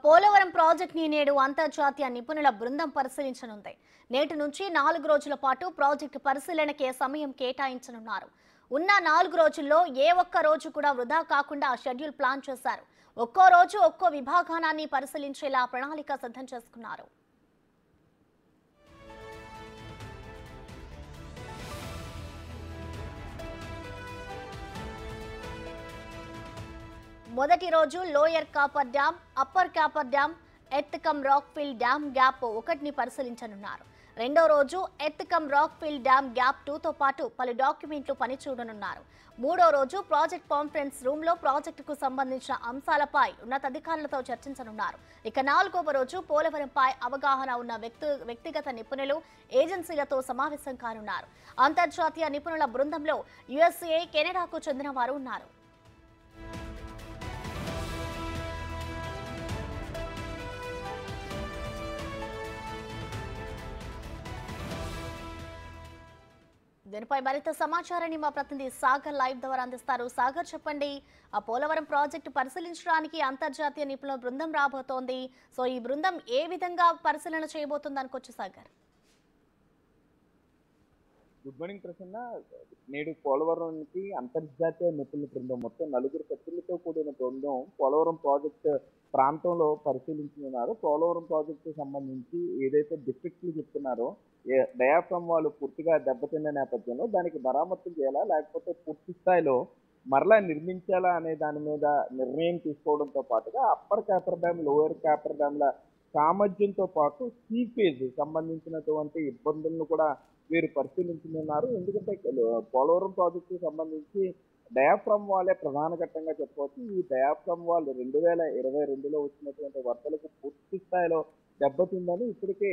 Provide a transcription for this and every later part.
Polavaram project ని నేడు అంతర్జాతీయ నిపుణుల బృందం పరిశీలించనుంది. నేటి నుంచి 4 రోజుల పాటు ప్రాజెక్టు పరిశీలనకే సమయం కేటాయించనున్నారు. ఉన్న 4 రోజుల్లో ఏ ఒక్క రోజు కూడా వృధా కాకుండా షెడ్యూల్ ప్లాన్ చేశారు. ఒక్కో రోజు ఒక్కో విభాగాన్ని పరిశీలించేలా ప్రణాళిక సిద్ధం చేసుకున్నారు. మొదటి రోజు lower coffer dam, upper coffer dam, earth cum rock fill dam gap 1ని పరిశీలించనున్నారు. రెండో రోజు earth cum rock fill dam gap 2తో పాటు పలు డాక్యుమెంట్లు పనిచూడనున్నారు. మూడో రోజు ప్రాజెక్ట్ కాన్ఫరెన్స్ రూమ్ లో ప్రాజెక్టుకు సంబంధించిన అంశాలపై ఉన్నతాధికారులతో చర్చించనున్నారు. ఇక 4వ రోజు పోలవరంపై అవగాహన ఉన్న వ్యక్తిగత నిపుణులు, ఏజెన్సీలతో సమావేశం కానున్నారు. అంతర్జాతీయ నిపుణుల బృందంలో యుఎస్ఏ, కెనడాకు చెందిన వారు ఉన్నారు. దీనిపై మరింత సమాచారాన్ని మా ప్రతినిధి సాగర్ లైవ్ ద్వారా అందిస్తారు. సాగర్, చెప్పండి, ఆ పోలవరం ప్రాజెక్టు పరిశీలించడానికి అంతర్జాతీయ నిపుణుల బృందం రాబోతోంది. సో ఈ బృందం ఏ విధంగా పరిశీలన చేయబోతుంది అనుకోవచ్చు సాగర్? Good morning Prasanna. నేడు పోలవరంకి అంతర్జాతీయ నిపుణుల బృందం మొత్తం 4 సభ్యులతో కూడిన బృందం పోలవరం ప్రాజెక్టు ప్రాంతంలో పరిశీలించున్నారు. పోలవరం ప్రాజెక్టు సంబంధించి ఏదైతే డిస్ట్రిక్ట్లు చెప్తున్నారో డయాఫ్రమ్ వాళ్ళు పూర్తిగా దెబ్బతిన్న నేపథ్యంలో దానికి మరామతులు చేయాలా, లేకపోతే పూర్తి స్థాయిలో మరలా నిర్మించాలా అనే దాని మీద నిర్ణయం తీసుకోవడంతో పాటుగా upper coffer dam, lower coffer డ్యామ్ల సామర్థ్యంతో పాటు సీఫేజ్ సంబంధించినటువంటి ఇబ్బందులను కూడా వీరు పరిశీలించనున్నారు. ఎందుకంటే పోలవరం ప్రాజెక్టుకి సంబంధించి డయాఫ్రమ్ వాలే ప్రధాన ఘట్టంగా చెప్పవచ్చు. ఈ డయాఫ్రమ్ వాల్ 2022లో వచ్చినటువంటి వరదలకు పూర్తి స్థాయిలో దెబ్బతిందని ఇప్పటికే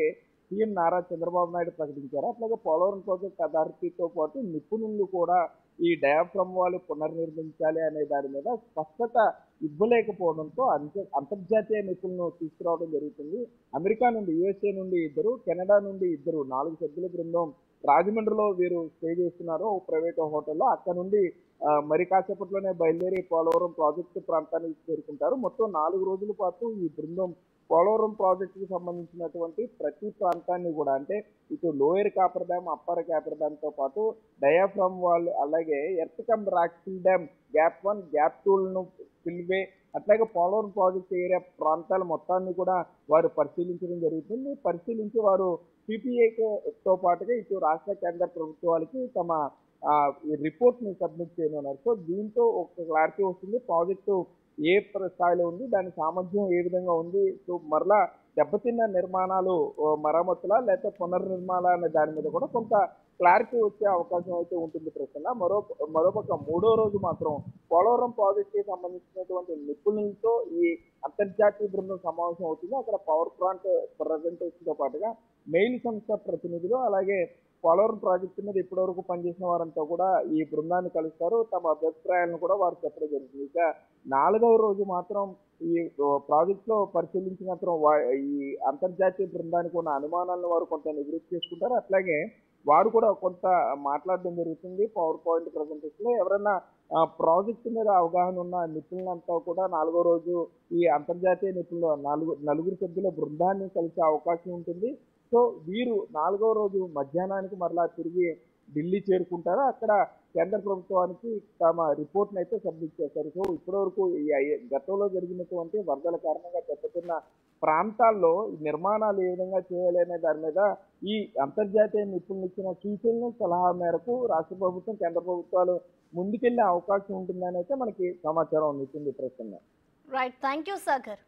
సీఎం నారా చంద్రబాబు నాయుడు ప్రకటించారు. అట్లాగే పోలవరం ప్రాజెక్ట్ అథారిటీతో పాటు నిపుణులు కూడా ఈ డయాఫ్రమ్ వాల్ పునర్నిర్మించాలి అనే దాని మీద స్పష్టత ఇవ్వలేకపోవడంతో అంతర్జాతీయ నిపుణులను తీసుకురావడం జరుగుతుంది. అమెరికా నుండి, యుఎస్ఏ నుండి 2, కెనడా నుండి 2, 4 సభ్యుల బృందం రాజమండ్రిలో వీరు స్టే చేస్తున్నారు ప్రైవేట్ హోటల్లో. అక్కడ నుండి మరి కాసేపట్లోనే బయలుదేరి పోలవరం ప్రాజెక్టు ప్రాంతానికి చేరుకుంటారు. మొత్తం 4 రోజుల పాటు ఈ బృందం పోలవరం ప్రాజెక్టుకి సంబంధించినటువంటి ప్రతి ప్రాంతాన్ని కూడా, అంటే ఇటు lower coffer dam, upper coffer డ్యామ్తో పాటు డయాఫ్రమ్ వాల్, అలాగే earth cum rock fill dam gap 1, gap 2లను ఫిల్వే, అట్లాగే పోలవరం ప్రాజెక్ట్ ఏరియా ప్రాంతాల మొత్తాన్ని కూడా వారు పరిశీలించడం జరుగుతుంది. పరిశీలించి వారు సిపిఐతో పాటుగా ఇటు రాష్ట్ర కేంద్ర ప్రభుత్వాలకి తమ రిపోర్ట్ని సబ్మిట్ చేయనున్నారు. సో దీంతో ఒక క్లారిటీ వస్తుంది, ప్రాజెక్టు ఏ స్థాయిలో ఉంది, దాని సామర్థ్యం ఏ విధంగా ఉంది, సో మరలా దెబ్బతిన్న నిర్మాణాలు మరమ్మతులా లేకపోతే పునర్నిర్మాణ అనే దాని మీద కూడా కొంత క్లారిటీ వచ్చే అవకాశం అయితే ఉంటుంది ప్రశ్న. మరోపక్క మూడో రోజు మాత్రం పోలవరం ప్రాజెక్టుకి సంబంధించినటువంటి నిపుణులతో ఈ అంతర్జాతీయ బృందం సమావేశం అవుతుంది. అక్కడ పవర్ ప్లాంట్ ప్రజెంటేషన్తో పాటుగా మెయిల్ సంస్థ ప్రతినిధులు, అలాగే పోలవరం ప్రాజెక్టు మీద ఇప్పటివరకు పనిచేసిన వారంతా కూడా ఈ బృందాన్ని కలుస్తారు. తమ అభిప్రాయాలను కూడా వారు చెప్పడం జరుగుతుంది. ఇక 4వ రోజు మాత్రం ఈ ప్రాజెక్టులో పరిశీలించినంత ఈ అంతర్జాతీయ బృందానికి ఉన్న అనుమానాలను వారు కొంత నివృత్తి చేసుకుంటారు. అట్లాగే వారు కూడా కొంత మాట్లాడడం జరుగుతుంది. పవర్ పాయింట్ ప్రజెంటేషన్లో ఎవరైనా ప్రాజెక్టు మీద అవగాహన ఉన్న నిపుణులంతా కూడా 4వ రోజు ఈ అంతర్జాతీయ నిపుణులు 4 సభ్యుల బృందాన్ని కలిసే అవకాశం ఉంటుంది. సో వీరు 4వ రోజు మధ్యాహ్నానికి మరలా తిరిగి ఢిల్లీ చేరుకుంటారు. అక్కడ కేంద్ర ప్రభుత్వానికి తమ రిపోర్ట్ని అయితే సబ్మిట్ చేస్తారు. సో ఇప్పటివరకు గతంలో జరిగినటువంటి వరదల కారణంగా దెబ్బతిన్న ప్రాంతాల్లో నిర్మాణాలు ఏ విధంగా చేయాలి అనే దాని మీద ఈ అంతర్జాతీయ నిపుణులు ఇచ్చిన సూచనలు, సలహా మేరకు రాష్ట్ర ప్రభుత్వం, కేంద్ర ప్రభుత్వాలు ముందుకెళ్లే అవకాశం ఉంటుందని అయితే మనకి సమాచారం అందుతుంది ప్రశ్న. Right, thank you Sagar.